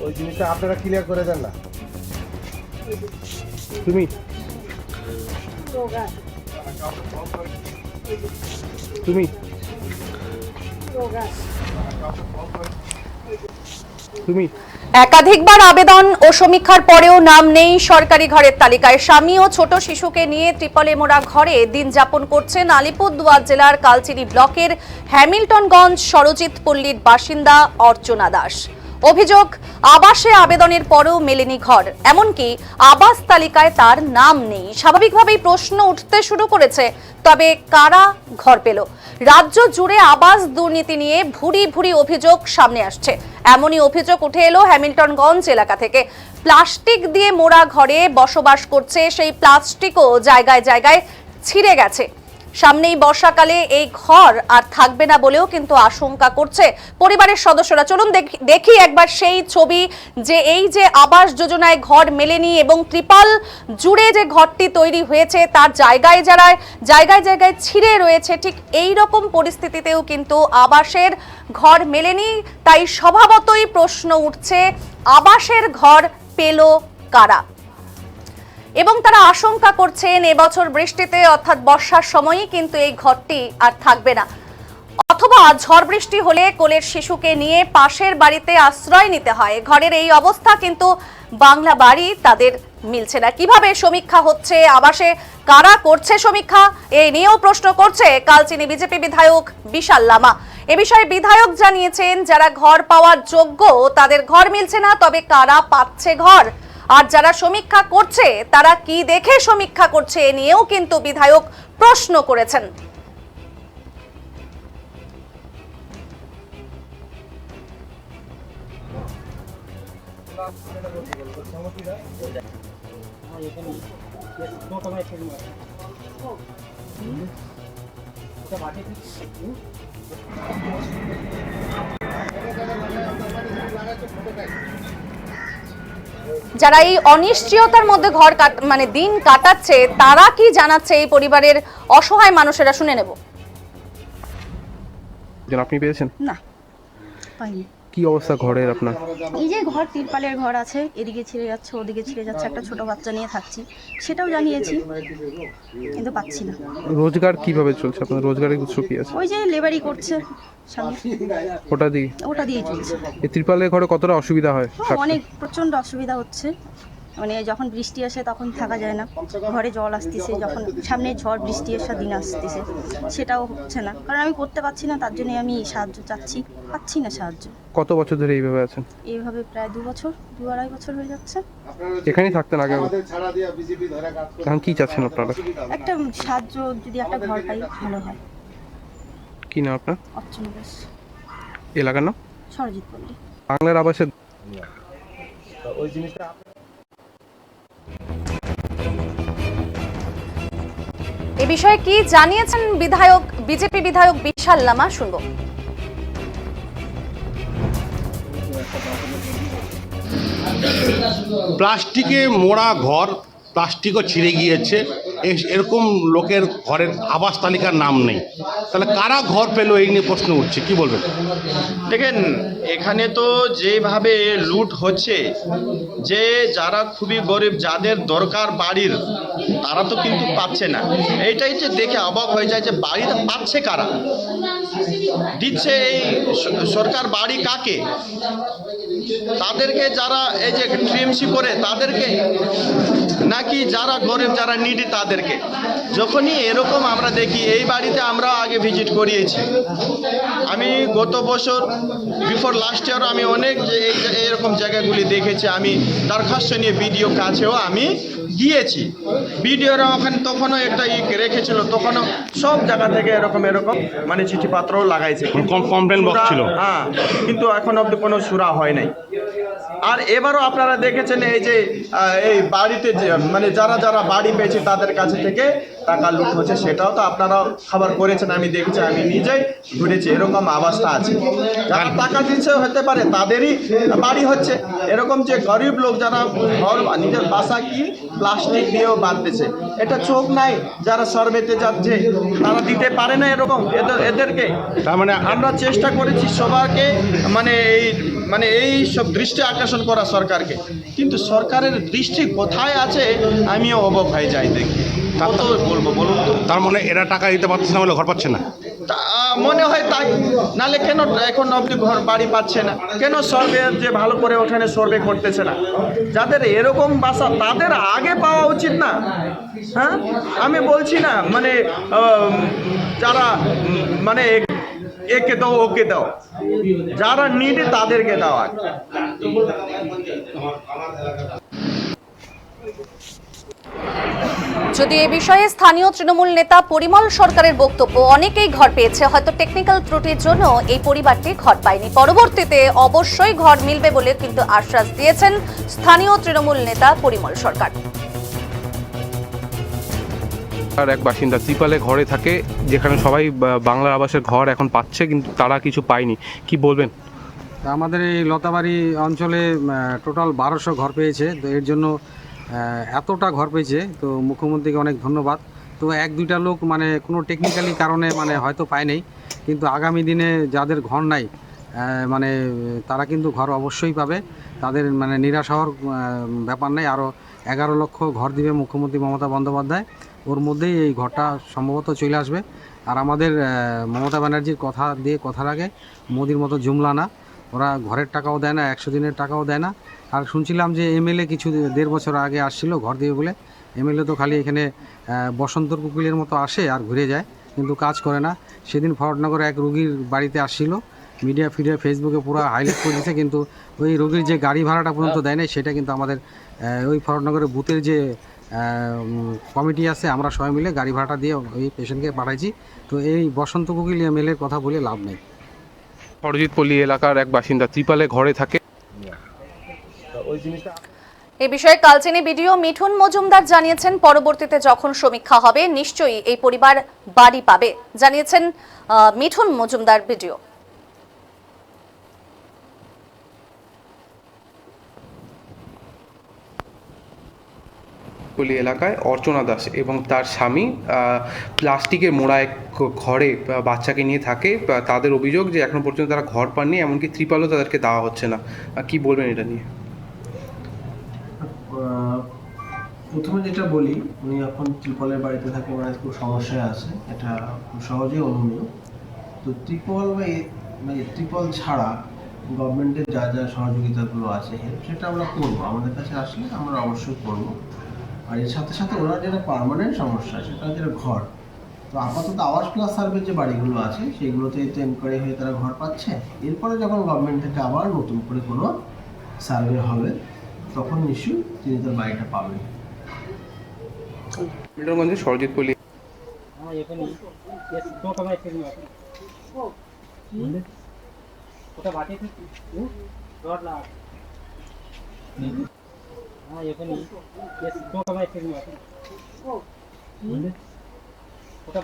ওই জিনিসটা আপনারা ক্লিয়ার করে দেন না। তুমি তুমি তুমি একাধিকবার আবেদন ও সমীক্ষার পরেও নাম নেই সরকারি ঘরের তালিকায়। স্বামী ও ছোট শিশুকে নিয়ে ত্রিপলে মোড়া ঘরে দিন যাপন করছেন আলিপুরদুয়ার জেলার কালচিনি ব্লকের হ্যামিল্টনগঞ্জ সরজিৎ পল্লীর বাসিন্দা অর্চনা দাস। অভিযোগ, আবাসে আবেদনের পরেও মেলেনি ঘর, এমনকি আবাস তালিকায় তার নাম নেই। স্বাভাবিকভাবেই প্রশ্ন উঠতে শুরু করেছে, তবে কারা ঘর পেল? রাজ্য জুড়ে আবাস দুর্নীতি নিয়ে ভুরি ভুরি অভিযোগ সামনে আসছে। এমনই অভিযোগ উঠে এলো হ্যামিল্টনগঞ্জ এলাকা থেকে। প্লাস্টিক দিয়ে মোড়া ঘরে বসবাস করছে, সেই প্লাস্টিকও জায়গায় জায়গায় ছিঁড়ে গেছে। সামনেই বর্ষাকালে এই ঘর আর থাকবে না বলেও কিন্তু আশঙ্কা করছে পরিবারের সদস্যরা। চলুন দেখি একবার সেই ছবি, যে এই যে আবাস যোজনায় ঘর মেলেনি এবং ত্রিপল জুড়ে যে ঘরটি তৈরি হয়েছে তার জায়গায় জায়গায় ছিঁড়ে রয়েছে। ঠিক এই রকম পরিস্থিতিতেও কিন্তু আবাসের ঘর মেলেনি। তাই স্বভাবতই প্রশ্ন উঠছে, আবাসের ঘর পেল কারা? এবং তারা আশঙ্কা করছেন এবছর বৃষ্টিতে অর্থাৎ বর্ষার সময়ই কিন্তু এই ঘরটি আর থাকবে না, অথবা ঝড় বৃষ্টি হলে কোলের শিশুকে নিয়ে পাশের বাড়িতে আশ্রয় নিতে হয়। ঘরের এই অবস্থা কিন্তু বাংলা বাড়ি তাদের মিলছে না। কিভাবে সমীক্ষা হচ্ছে, আবাসে কারা করছে সমীক্ষা, এই নিয়েও প্রশ্ন করছে কালচিনি বিজেপি বিধায়ক বিশাল লামা। এ বিষয়ে বিধায়ক জানিয়েছেন, যারা ঘর পাওয়ার যোগ্য তাদের ঘর মিলছে না, তবে কারা পাচ্ছে ঘর, আর যারা সমীক্ষা করছে তারা কি দেখে সমীক্ষা করছে, এ নিয়েও কিন্তু বিধায়ক প্রশ্ন করেছেন। যারা এই অনিশ্চয়তার মধ্যে দিন কাটাচ্ছে, তারা কি জানাচ্ছে এই পরিবারের অসহায় মানুষেরা, শুনে নেব। আপনি পেয়েছেন? না, পাইনি। কি অবস্থা ঘরের আপনার? এই যে ঘর, তিরপালের ঘর আছে, এদিকে ছিঁড়ে যাচ্ছে, ওদিকে ছিঁড়ে যাচ্ছে। একটা ছোট বাচ্চা নিয়ে থাকছি, সেটাও জানিয়েছি, কিন্তু পাচ্ছি না। রোজগার কিভাবে চলছে আপনার? রোজগারের উৎস কি আছে? ওই যে লেবারি করছে স্বামী, ওটা দিয়ে চলছে। এই ত্রিপলের ঘরে কতটা অসুবিধা হয়? অনেক প্রচণ্ড অসুবিধা হচ্ছে। মানে যখন বৃষ্টি আসে তখন থাকা যায় না, ঘরে জল আসতেছে, যখন সামনে ঝড় বৃষ্টি এসে দিন আসতেছে সেটাও হচ্ছে না, কারণ আমি করতে পারছি না। তার জন্য আমি সাহায্য চাচ্ছি, পাচ্ছি না সাহায্য। কত বছর ধরে এইভাবে আছেন? এইভাবে প্রায় 2-2.5 বছর হয়ে যাচ্ছে। এখানেই থাকতেন আগে? এখন কি চাচ্ছেন আপনারা? একটা সাহায্য, যদি একটা ঘর পাই ভালো হয়। কি নাম আপনার? অর্চনা দাস। এলাকার নাম? সরজিৎ পল্লী। বাংলার আবাসের ওই জিনিসটা এ বিষয়ে কি জানিয়েছেন বিজেপি বিধায়ক বিশাল লামা, শুনবো। প্লাস্টিকে মোড়া ঘর, প্লাস্টিকও ছিঁড়ে গিয়েছে, এরকম লোকের ঘরের আবাস তালিকার নাম নেই। তাহলে কারা ঘর পেলো, এই নিয়ে প্রশ্ন উঠছে, কি বলবেন? দেখেন, এখানে তো যেভাবে লুট হচ্ছে, যে যারা খুবই গরিব, যাদের দরকার বাড়ির, তারা তো কিন্তু পাচ্ছে না। এইটাই যে দেখে অবাক হয়ে যায় যে বাড়িটা পাচ্ছে কারা, দিচ্ছে এই সরকার বাড়ি কাকে? তাদেরকে যারা এই যে টিএমসি করে তাদেরকে, নাকি যারা গরিব, যারা নিডি তাদেরকে? যখনই এরকম আমরা দেখি, এই বাড়িতে আমরা আগে ভিজিট করিয়েছি। আমি গত বছর বিফোর লাস্ট ইয়ার আমি অনেক এরকম জায়গাগুলি দেখেছি। আমি দরখাস্ত নিয়ে বিডিও কাছেও আমি গিয়েছি। বিডিওরা ওখানে তখনও একটা রেখেছিল, তখনও সব জায়গা থেকে এরকম মানে চিঠিপত্রও লাগাইছে, কমপ্লেন বক্স ছিল। হ্যাঁ, কিন্তু এখন অব্দি কোনো সুরা হয় নাই। আর এবারও আপনারা দেখেছেন এই যে এই বাড়িতে মানে যারা যারা বাড়ি পেয়েছে তাদের কাছে থেকে টাকা লুট হচ্ছে, সেটাও তো আপনারা খবর করেছেন, আমি দেখেছি, আমি নিজেই ঘুরেছি। এরকম অবস্থা আছে, যারা টাকা দিচ্ছে হতে পারে তাদেরই বাড়ি হচ্ছে। এরকম যে গরিব লোক যারা ঘর নিজের বাসা কি প্লাস্টিক দিয়েও বাঁধতেছে, এটা চোখ নাই, যারা সর্বেতে যাচ্ছে তারা দিতে পারে না এরকম এদেরকে। তার মানে আমরা চেষ্টা করেছি সবাইকে মানে এই সব দৃষ্টি আকর্ষণ শাসন করা সরকারকে, কিন্তু সরকারের দৃষ্টি কোথায় আছে আমিও অবাক হয়ে যাই দেখি। কত বলবো বলুন তো? তার মানে এরা টাকা দিতে পারছে না বলে ঘর পাচ্ছে না। মনে হয় তাই, নালে কেন এখন অবধি ঘর বাড়ি পাচ্ছে না? কেন সর্ভে যে ভালো করে ওখানে সর্ভে করতেছে না? যাদের এরকম বাসা তাদের আগে পাওয়া উচিত না? হ্যাঁ, আমি বলছি না মানে যারা মানে একে দাও ওকে দাও, যারা নিডে তাদেরকে দেওয়া। যদি এ বিষয়ে স্থানীয় তৃণমূল নেতা পরিমল সরকারের বক্তব্য, অনেকেই ঘর পেয়েছে, হয়তো টেকনিক্যাল ত্রুটির জন্য এই পরিবারটি ঘর পায়নি, পরবর্তীতে অবশ্যই ঘর মিলবে বলে কিন্তু আশ্বাস দিয়েছেন স্থানীয় তৃণমূল নেতা পরিমল সরকার। আর এক বাসিন্দা ত্রিপালে ঘরে থাকে, যেখানে সবাই বাংলার আবাসের ঘর এখন পাচ্ছে, কিন্তু তারা কিছু পায়নি, কি বলবেন? আমাদের এই লতাবাড়ি অঞ্চলে টোটাল 1200 ঘর পেয়েছে। তো এর জন্য এতটা ঘর পেয়েছে, তো মুখ্যমন্ত্রীকে অনেক ধন্যবাদ। তো এক দুইটা লোক মানে কোনো টেকনিক্যালি কারণে মানে হয়তো পায় নাই, কিন্তু আগামী দিনে যাদের ঘর নাই মানে তারা কিন্তু ঘর অবশ্যই পাবে। তাদের মানে নিরাশ হওয়ার ব্যাপার নেই। আরও 11 লক্ষ ঘর দিবে মুখ্যমন্ত্রী মমতা বন্দ্যোপাধ্যায়, ওর মধ্যেই এই ঘরটা সম্ভবত চলে আসবে। আর আমাদের মমতা ব্যানার্জির কথা দিয়ে কথা রাখে, মোদির মতো জুমলা না, ওরা ঘরের টাকাও দেয় না, 100 দিনের টাকাও দেয় না। আর শুনছিলাম যে এমএলএ কিছু 1.5 বছর আগে আসছিল ঘর দিয়ে বলে। এমএলএ তো খালি এখানে বসন্তর কুকুলের মতো আসে আর ঘুরে যায়, কিন্তু কাজ করে না। সেদিন ফরহাদনগরে এক রুগীর বাড়িতে আসছিল, মিডিয়া ফেসবুকে পুরো হাইলাইট করে দিয়েছে, কিন্তু ওই রোগীর যে গাড়ি ভাড়াটা পর্যন্ত দেয় না, সেটা কিন্তু আমাদের ওই ফরহাদনগরের বুথের যে কমিটি আছে, আমরা সবাই মিলে গাড়ি ভাড়াটা দিয়ে ওই পেশেন্টকে পাঠাইছি। তো এই বসন্ত কুকিল এমএলএর কথা বলে লাভ নেই। সরজিৎপল্লী এলাকার এক বাসিন্দা ত্রিপালে ঘরে থাকে। ওই জিনিসটা এ বিষয়ে কালচিনি বিডিও মিঠুন মজুমদার জানিয়েছেন, পরবর্তীতে যখন সমীক্ষা হবে নিশ্চয়ই এই পরিবার বাড়ি পাবে, জানিয়েছেন মিঠুন মজুমদার বিডিও। পল্লী এলাকায় অর্চনা দাস এবং তার স্বামী প্লাস্টিকের মোড়া এক ঘরে বাচ্চাকে নিয়ে থাকে। তাদের অভিযোগ যে এখনো পর্যন্ত তারা ঘর পাননি, এমনকি ত্রিপালও তাদেরকে দেওয়া হচ্ছে না। কি বলবেন এটা নিয়ে? প্রথমে যেটা বলি, উনি এখন ত্রিপলের বাড়িতে থাকে, মানে খুব সমস্যায় আছে, এটা খুব সহজেই অনুমেয়। তো ত্রিপল বা ত্রিপল ছাড়া গভর্নমেন্টের যা যা সহযোগিতাগুলো আছে সেটা আমরা করবো, আমাদের কাছে আসলে আমরা অবশ্যই করবো। আর এর সাথে সাথে ওনার যেটা পার্মানেন্ট সমস্যা, সেটা যেটা ঘর, তো আপাতত আবাস প্লাস সার্ভের যে বাড়িগুলো আছে সেইগুলোতেই তো এনকোয়ারি হয়ে তারা ঘর পাচ্ছে। এরপরে যখন গভর্নমেন্ট থেকে আবার নতুন করে কোনো সার্ভে হবে, তখন নিশ্চয়ই তিনি তার বাড়িটা পাবেন। মিটনগঞ্জের সরজিৎপল্লী ওটা